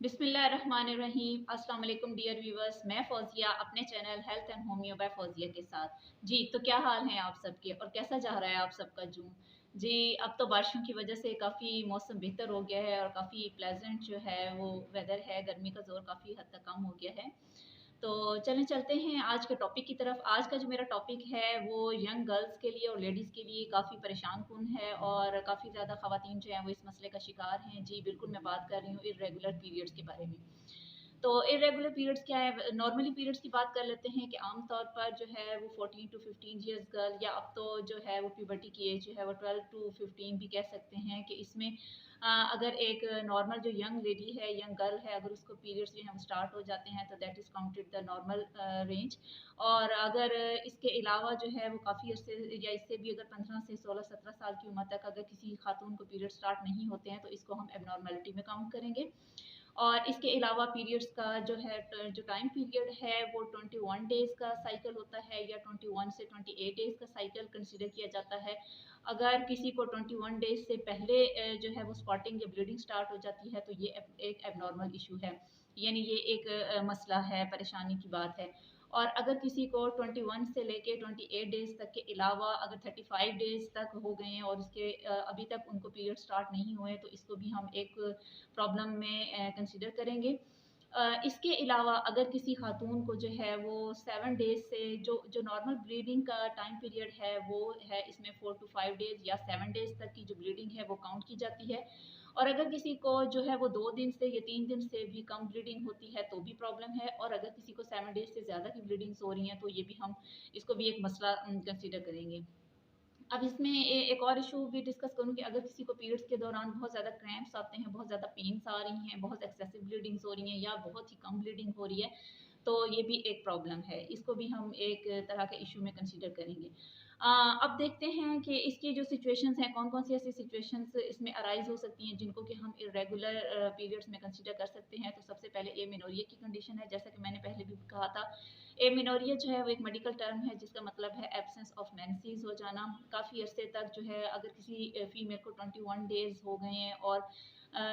बिस्मिल्लाहिर्रहमानिर्रहीम। अस्सलाम वालेकुम डियर व्यूवर्स, मैं फौजिया अपने channel health and homeo by Fauzia के साथ। जी तो क्या हाल हैं आप सबके और कैसा जा रहा है आप सबका जून। जी अब तो बारिशों की वजह से काफ़ी मौसम बेहतर हो गया है और काफ़ी प्लेजेंट जो है वो वेदर है। गर्मी का ज़ोर काफ़ी हद तक कम हो गया है। तो चलें चलते हैं आज के टॉपिक की तरफ। आज का जो मेरा टॉपिक है वो यंग गर्ल्स के लिए और लेडीज़ के लिए काफ़ी परेशान कुन है और काफ़ी ज़्यादा ख़वातीन जो हैं वो इस मसले का शिकार हैं। जी बिल्कुल, मैं बात कर रही हूँ इर्रेगुलर पीरियड्स के बारे में। तो इरेगुलर पीरियड्स क्या है? नॉर्मली पीरियड्स की बात कर लेते हैं कि आम तौर पर जो है वो 14 टू 15 इयर्स गर्ल या अब तो जो है वो प्यूबर्टी की एज जो है वो 12 टू 15 भी कह सकते हैं कि इसमें अगर एक नॉर्मल जो यंग लेडी है, यंग गर्ल है, अगर उसको पीरियड्स जो हैं वो स्टार्ट हो जाते हैं तो that is counted the normal range. और अगर इसके अलावा जो है वो काफ़ी अर्से या इससे भी अगर 15 से 16-17 साल की उम्र तक अगर किसी खातून को पीरियड स्टार्ट नहीं होते हैं तो इसको हम एबनॉर्मेलिटी में काउंट करेंगे। और इसके अलावा पीरियड्स का जो है जो टाइम पीरियड है वो 21 डेज़ का साइकिल होता है या 21 से 28 डेज़ का साइकिल कंसीडर किया जाता है। अगर किसी को 21 डेज़ से पहले जो है वो स्पॉटिंग या ब्लीडिंग स्टार्ट हो जाती है तो ये एक एबनॉर्मल इशू है, यानी ये एक मसला है, परेशानी की बात है। और अगर किसी को 21 से लेके 28 डेज़ तक के अलावा अगर 35 डेज़ तक हो गए हैं और उसके अभी तक उनको पीरियड स्टार्ट नहीं हुए तो इसको भी हम एक प्रॉब्लम में कंसिडर करेंगे। इसके अलावा अगर किसी खातून को जो है वो 7 डेज़ से जो नॉर्मल ब्लीडिंग का टाइम पीरियड है वो है इसमें 4 टू 5 डेज़ या 7 डेज़ तक की जो ब्लीडिंग है वो काउंट की जाती है। और अगर किसी को जो है वो 2 दिन से या 3 दिन से भी कम ब्लीडिंग होती है तो भी प्रॉब्लम है, और अगर किसी को 7 डेज़ से ज़्यादा की ब्लीडिंग्स हो रही हैं तो ये भी हम इसको भी एक मसला कंसिडर करेंगे। अब इसमें एक और इशू भी डिस्कस करूँ कि अगर किसी को पीरियड्स के दौरान बहुत ज़्यादा क्रैम्प्स आते हैं, बहुत ज़्यादा पेन्स आ रही हैं, बहुत एक्सेसिव ब्लीडिंग्स हो रही हैं या बहुत ही कम ब्लीडिंग हो रही है, तो ये भी एक प्रॉब्लम है। इसको भी हम एक तरह के इशू में कंसीडर करेंगे। अब देखते हैं कि इसकी जो सिचुएशंस हैं, कौन-कौन सी ऐसी सिचुएशंस इसमें अराइज़ हो सकती हैं जिनको कि हम इर्रेगुलर पीरियड्स में कंसीडर कर सकते हैं। तो सबसे पहले एमेनोर्यिया की कंडीशन है, जैसा कि मैंने पहले भी कहा था। एमेनोर्यिया जो है वो एक मेडिकल टर्म है जिसका मतलब है एब्सेंस ऑफ मेंसेस हो जाना। काफ़ी अरसे तक जो है अगर किसी फीमेल को 21 डेज़ हो गए हैं और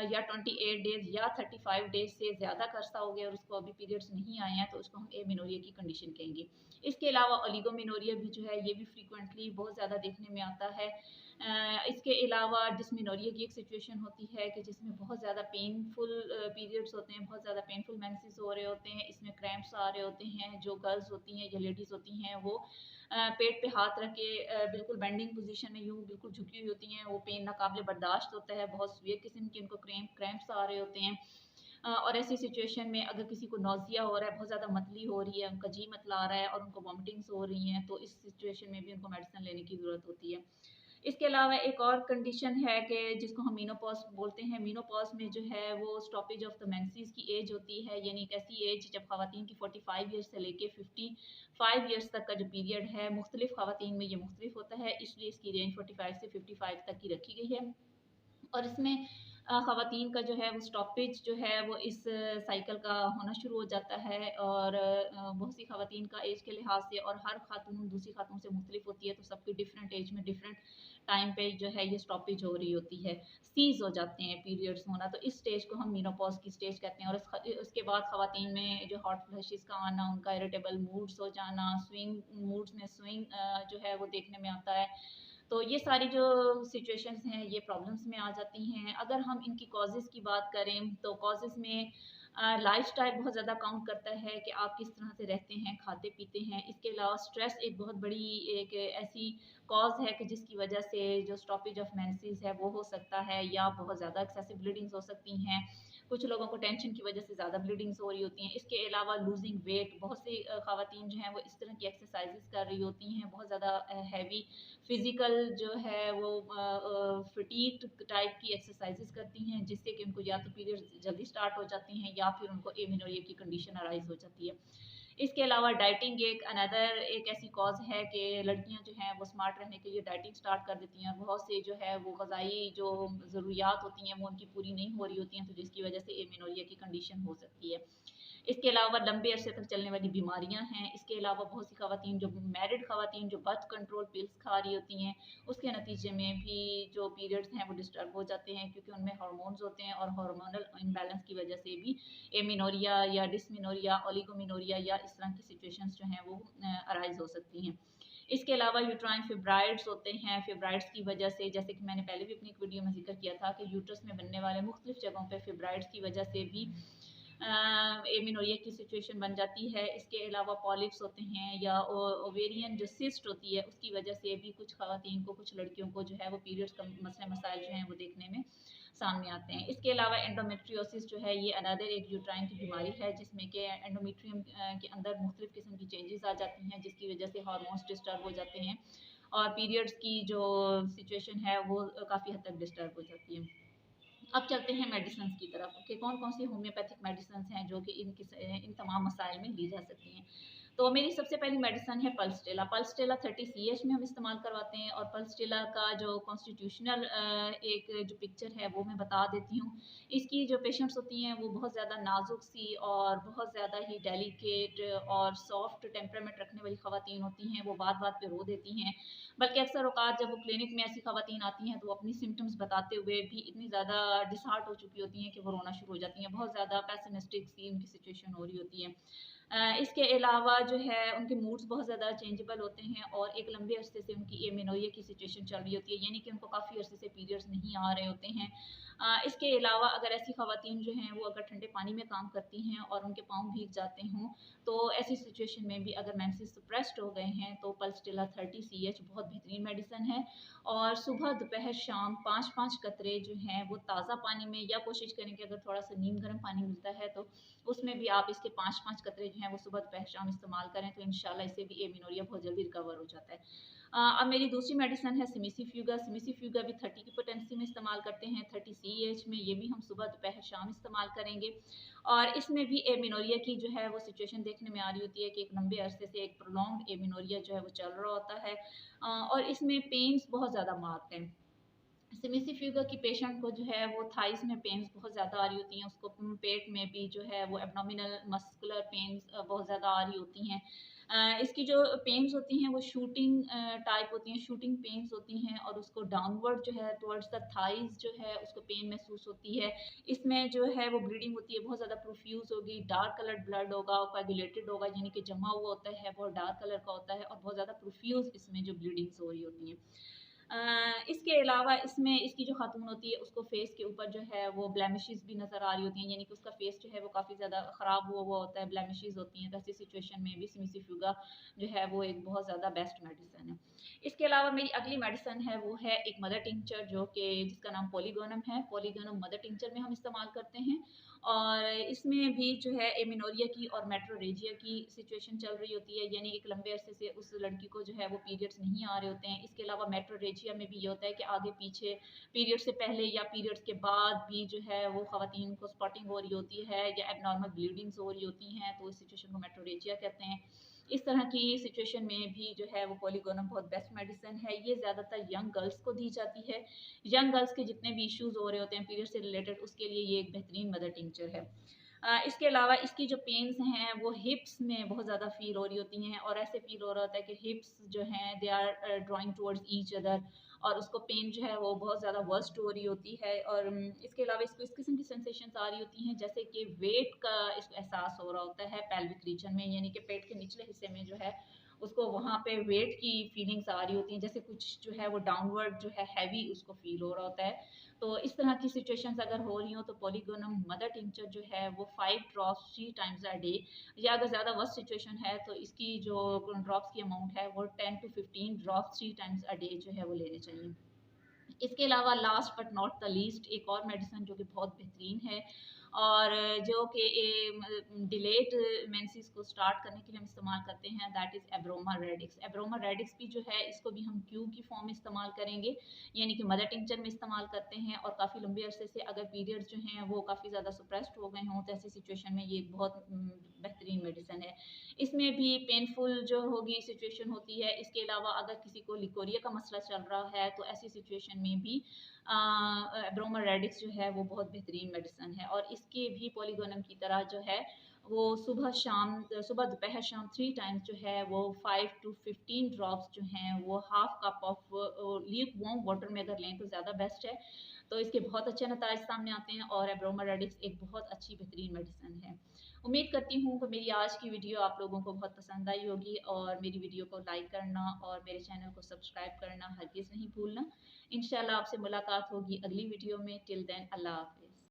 या 28 डेज़ या 35 डेज़ से ज़्यादा का अरसा हो गया और उसको अभी पीरियड्स नहीं आए हैं तो उसको हम एमेनोर्यिया की कंडीशन कहेंगे। इसके अलावा ओलिगोमेनोरिया भी जो है ये भी फ्रीक्वेंटली बहुत ज़्यादा देखने में आता है। इसके अलावा डिस्मेनोरिया की एक सिचुएशन होती है कि जिसमें बहुत ज़्यादा पेनफुल पीरियड्स होते हैं, बहुत ज़्यादा पेनफुल मेंसेस हो रहे होते हैं, इसमें क्रैम्प्स आ रहे होते हैं। जो गर्ल्स होती हैं या लेडीज़ होती हैं वो पेट पे हाथ रख के बिल्कुल बेंडिंग पोजीशन में यूँ बिल्कुल झुकी हुई होती हैं। वो पेन नाकाबिले बर्दाश्त होता है, बहुत सीवियर किस्म के उनको क्रैम्प्स आ रहे होते हैं। और ऐसी सिचुएशन में अगर किसी को नौज़िया हो रहा है, बहुत ज़्यादा मतली हो रही है, उनका जी मतला रहा है और उनको वॉमिटिंग्स हो रही हैं, तो इस सिचुएशन में भी उनको मेडिसिन लेने की ज़रूरत होती है। इसके अलावा एक और कंडीशन है कि जिसको हम मेनोपॉज़ बोलते हैं। मेनोपॉज़ में जो है वो स्टॉपेज ऑफ द मेंसेस की एज होती है, यानी एक ऐसी एज जब ख़वातीन की 45 ईयर्स से लेके 55 ईयर्स तक का जो पीरियड है, मुख्तलिफ ख़वातीन में ये मुख्तलिफ होता है, इसलिए इसकी रेंज 45 से 55 तक की रखी गई है। और इसमें ख़वातीन का जो है वो स्टॉपेज जो है वो इस साइकिल का होना शुरू हो जाता है। और बहुत सी ख़वातीन का एज के लिहाज से और हर खातून दूसरी खातून से मुख्तलिफ होती है, तो सबकी डिफरेंट एज में डिफरेंट टाइम पे जो है ये स्टॉपेज हो रही होती है, सीज़ हो जाते हैं पीरियड्स होना। तो इस स्टेज को हम मेनोपॉज़ की स्टेज कहते हैं। और उसके बाद ख़वातीन में जो हॉट फ्लैशेज़ का आना, उनका इरिटेबल मूड्स हो जाना, स्विंग मूड्स में स्विंग जो है वो देखने में आता है। तो ये सारी जो सिचुएशंस हैं ये प्रॉब्लम्स में आ जाती हैं। अगर हम इनकी कॉजेज़ की बात करें तो कॉजेज़ में लाइफ़स्टाइल बहुत ज़्यादा काउंट करता है कि आप किस तरह से रहते हैं, खाते-पीते हैं। इसके अलावा स्ट्रेस एक बहुत बड़ी एक ऐसी कॉज़ है कि जिसकी वजह से जो स्टॉपेज ऑफ मेंसेस है वो हो सकता है, या बहुत ज़्यादा एक्सेसिव ब्लीडिंग्स हो सकती हैं। कुछ लोगों को टेंशन की वजह से ज़्यादा ब्लीडिंग्स हो रही होती हैं। इसके अलावा लूज़िंग वेट, बहुत सी ख़वातीन जो हैं वो इस तरह की एक्सरसाइज़ेज़ कर रही होती हैं, बहुत ज़्यादा हैवी फिज़िकल जो है वो फटीग टाइप की एक्सरसाइज़ेज़ करती हैं, जिससे कि उनको या तो पीरियड्स जल्दी स्टार्ट हो जाती हैं या फिर उनको एमेनोर्यिया की कंडीशन अराइज़ हो जाती है। इसके अलावा डाइटिंग एक ऐसी कॉज है कि लड़कियां जो हैं वो स्मार्ट रहने के लिए डाइटिंग स्टार्ट कर देती हैं, बहुत से जो है वो ग़िज़ाई जो ज़रूरियात होती हैं वो उनकी पूरी नहीं हो रही होती हैं, तो जिसकी वजह से एमेनोरिया की कंडीशन हो सकती है। इसके अलावा लंबे अरसे तक चलने वाली बीमारियां हैं। इसके अलावा बहुत सी खवातीन जो मैरिड खवातीन जो बर्थ कंट्रोल पिल्स खा रही होती हैं, उसके नतीजे में भी जो पीरियड्स हैं वो डिस्टर्ब हो जाते हैं, क्योंकि उनमें हार्मोन्स होते हैं और हार्मोनल इम्बैलेंस की वजह से भी एमिनोरिया या डिसमिनोरिया, ओलिगोमिनोरिया या इस तरह की सिचुएशंस जो हैं वो अराइज हो सकती हैं। इसके अलावा यूट्राइन फिब्राइड्स होते हैं। फिब्राइड्स की वजह से, जैसे कि मैंने पहले भी अपनी एक वीडियो में जिक्र किया था कि यूट्रस में बनने वाले मुख्तलिफ जगहों पे फिब्राइड्स की वजह से भी एमिनोरिया की सिचुएशन बन जाती है। इसके अलावा पॉलिप्स होते हैं या ओवेरियन जो सिस्ट होती है उसकी वजह से भी कुछ खवातीन को, कुछ लड़कियों को जो है वो पीरियड्स का मसले मसाइल जो हैं वो देखने में सामने आते हैं। इसके अलावा एंडोमेट्रियोसिस जो है ये अनदर एक यूट्राइन की बीमारी है, जिसमें कि एंडोमेट्रियम के अंदर मुख्तलिफ किस्म की चेंजेस आ जाती हैं, जिसकी वजह से हार्मोन्स डिस्टर्ब हो जाते हैं और पीरियड्स की जो सिचुएशन है वो काफ़ी हद तक डिस्टर्ब हो जाती है। अब चलते हैं मेडिसिन की तरफ कि कौन कौन सी होम्योपैथिक मेडिसिन हैं जो कि इन तमाम मसाइल में ली जा सकती हैं। तो मेरी सबसे पहली मेडिसिन है पल्सटेला। पल्सटेला 30 CH में हम इस्तेमाल करवाते हैं और पल्सटेला का जो कॉन्स्टिट्यूशनल एक जो पिक्चर है वो मैं बता देती हूँ। इसकी जो पेशेंट्स होती हैं वो बहुत ज़्यादा नाजुक सी और बहुत ज़्यादा ही डेलिकेट और सॉफ्ट टेम्परामेंट रखने वाली ख़वातीन होती हैं, वो बात बात पे रो देती हैं। बल्कि अक्सर औकात जब वो क्लिनिक में ऐसी ख़वातीन आती हैं तो वो अपनी सिम्टम्स बताते हुए भी इतनी ज़्यादा डिसहार्ट हो चुकी होती हैं कि वो रोना शुरू हो जाती हैं, बहुत ज़्यादा पेसिमिस्टिक सी उनकी सिचुएशन हो रही होती है। इसके अलावा जो है उनके मूड्स बहुत ज़्यादा चेंजेबल होते हैं और एक लंबे अरसे से उनकी एमेनोरिया की सिचुएशन चल रही होती है, यानी कि उनको काफ़ी अरसे से पीरियड्स नहीं आ रहे होते हैं। इसके अलावा अगर ऐसी ख़वातीन जो हैं वो अगर ठंडे पानी में काम करती हैं और उनके पाँव भीग जाते हों, तो ऐसी सिचुएशन में भी अगर मेंसेस सप्रेस्ड हो गए हैं तो पल्सटेला 30 CH बहुत बेहतरीन मेडिसिन है। और सुबह दोपहर शाम 5-5 कतरे जो हैं वो ताज़ा पानी में, या कोशिश करें कि अगर थोड़ा सा नीम गर्म पानी मिलता है तो उसमें भी आप इसके 5-5 कतरे जो हैं वो सुबह दोपहर शाम इस्तेमाल करें, तो इंशाल्लाह इससे भी एमिनोरिया बहुत जल्दी रिकवर हो जाता है। अब मेरी दूसरी मेडिसिन है सिमिसिफ्यूगा। सिमिसिफ्यूगा भी 30 की पोटेंसी में इस्तेमाल करते हैं, 30 CH में। ये भी हम सुबह दोपहर शाम इस्तेमाल करेंगे और इसमें भी एमिनोरिया की जो है वो सिचुएशन देखने में आ रही होती है कि एक लंबे अरसे से एक प्रोलॉन्ग्ड एमिनोरिया जो है वो चल रहा होता है और इसमें पेन्स बहुत ज़्यादा मारते हैं। सिमिसिफ्यूगा की पेशेंट को जो है वो थाइस में पेन्स बहुत ज़्यादा आ रही होती हैं, उसको पेट में भी जो है वो एब्डोमिनल मस्कुलर पेन्स बहुत ज़्यादा आ रही होती हैं। इसकी जो पेन्स होती हैं वो शूटिंग टाइप होती हैं, शूटिंग पेन्स होती हैं और उसको डाउनवर्ड जो है टुवर्ड्स द थाइस जो है उसको पेन महसूस होती है। इसमें जो है वो ब्लीडिंग होती है, बहुत ज़्यादा प्रोफ्यूज़ होगी, डार्क कलर्ड ब्लड होगा, कोएगुलेटेड होगा, यानी कि जमा हुआ होता है, बहुत डार्क कलर का होता है और बहुत ज़्यादा प्रोफ्यूज़ इसमें जो ब्लीडिंग्स हो रही होती हैं। इसके अलावा इसमें इसकी जो खातून होती है उसको फेस के ऊपर जो है वो ब्लेमिशेस भी नज़र आ रही होती हैं, यानी कि उसका फेस जो है वो काफ़ी ज़्यादा ख़राब हुआ होता है, ब्लेमिशेस होती हैं। तो ऐसी सिचुएशन में भी सिमिसिफ्यूगा जो है वो एक बहुत ज़्यादा बेस्ट मेडिसिन है। इसके अलावा मेरी अगली मेडिसिन है वो है एक मदर टिंचर, जो कि जिसका नाम पॉलीगोनम है। पॉलीगोनम मदर टिंचर में हम इस्तेमाल करते हैं और इसमें भी जो है एमिनोरिया की और मेट्रोरेजिया की सिचुएशन चल रही होती है, यानी एक लंबे अरसे से उस लड़की को जो है वो पीरियड्स नहीं आ रहे होते हैं। इसके अलावा मेट्रोरेजिया में भी ये होता है कि आगे पीछे पीरियड से पहले या पीरियड्स के बाद भी जो है वो खवातीन को स्पॉटिंग हो रही होती है या एबनॉर्मल ब्लीडिंग्स हो रही होती हैं, तो इस सिचुएशन को मेट्रोरेजिया कहते हैं। इस तरह की सिचुएशन में भी जो है वो पॉलीगोनम बहुत बेस्ट मेडिसिन है। ये ज़्यादातर यंग गर्ल्स को दी जाती है। यंग गर्ल्स के जितने भी इश्यूज़ हो रहे होते हैं पीरियड से रिलेटेड, उसके लिए ये एक बेहतरीन मदर टिंचर है। इसके अलावा इसकी जो पेन्स हैं वो हिप्स में बहुत ज़्यादा फ़ील हो रही होती हैं और ऐसे फ़ील हो रहा होता है कि हिप्स जो हैं they are drawing towards each other और उसको पेन जो है वो बहुत ज़्यादा वर्स्ट हो रही होती है। और इसके अलावा इसको इस किस्म की सेंसेशंस आ रही होती हैं जैसे कि वेट का इसको एहसास हो रहा होता है पेल्विक रीजन में, यानी कि पेट के निचले हिस्से में जो है उसको वहाँ पे वेट की फीलिंग्स आ रही होती हैं, जैसे कुछ जो है वो डाउनवर्ड जो है हैवी उसको फील हो रहा होता है। तो इस तरह की सिचुएशंस अगर हो रही हो तो पॉलीगोनम मदर टिंचर जो है वो 5 ड्रॉप्स 3 टाइम्स अ डे, या अगर ज़्यादा वर्स्ट सिचुएशन है तो इसकी जो ड्रॉप्स की अमाउंट है वो 10 to 15 drops 3 times a day जो है वो लेने चाहिए। इसके अलावा last but not the least एक और मेडिसिन जो कि बहुत बेहतरीन है और जो कि डिलेड मेंसेस को स्टार्ट करने के लिए हम इस्तेमाल करते हैं, दैट इज़ एब्रोमा रेडिक्स। एब्रोमा रेडिक्स भी जो है इसको भी हम क्यू की फॉर्म में इस्तेमाल करेंगे, यानी कि मदर टिंचर में इस्तेमाल करते हैं। और काफ़ी लंबे अरसे से अगर पीरियड्स जो हैं वो काफ़ी ज़्यादा सप्रेस्ड हो गए हों तो ऐसी सिचुएशन में ये एक बहुत बेहतरीन मेडिसिन है। इसमें भी पेनफुल जो होगी सिचुएशन होती है। इसके अलावा अगर किसी को लिकोरिया का मसला चल रहा है तो ऐसी सिचुएशन में भी ब्रोमा रेडिक्स जो है वो बहुत बेहतरीन मेडिसिन है। और इसके भी पॉलीगोनम की तरह जो है वो सुबह दोपहर शाम 3 टाइम्स जो है वो 5 to 15 ड्रॉप्स जो हैं वो half cup of leak warm water में अगर लें तो ज़्यादा बेस्ट है। तो इसके बहुत अच्छे नताज सामने आते हैं और एब्रोमा रेडिक्स एक बहुत अच्छी बेहतरीन मेडिसिन है। उम्मीद करती हूँ कि मेरी आज की वीडियो आप लोगों को बहुत पसंद आई होगी और मेरी वीडियो को लाइक करना और मेरे चैनल को सब्सक्राइब करना हरगिज़ नहीं भूलना। इंशाल्लाह आपसे मुलाकात होगी अगली वीडियो में। टिल देन अल्लाह हाफ़िज़।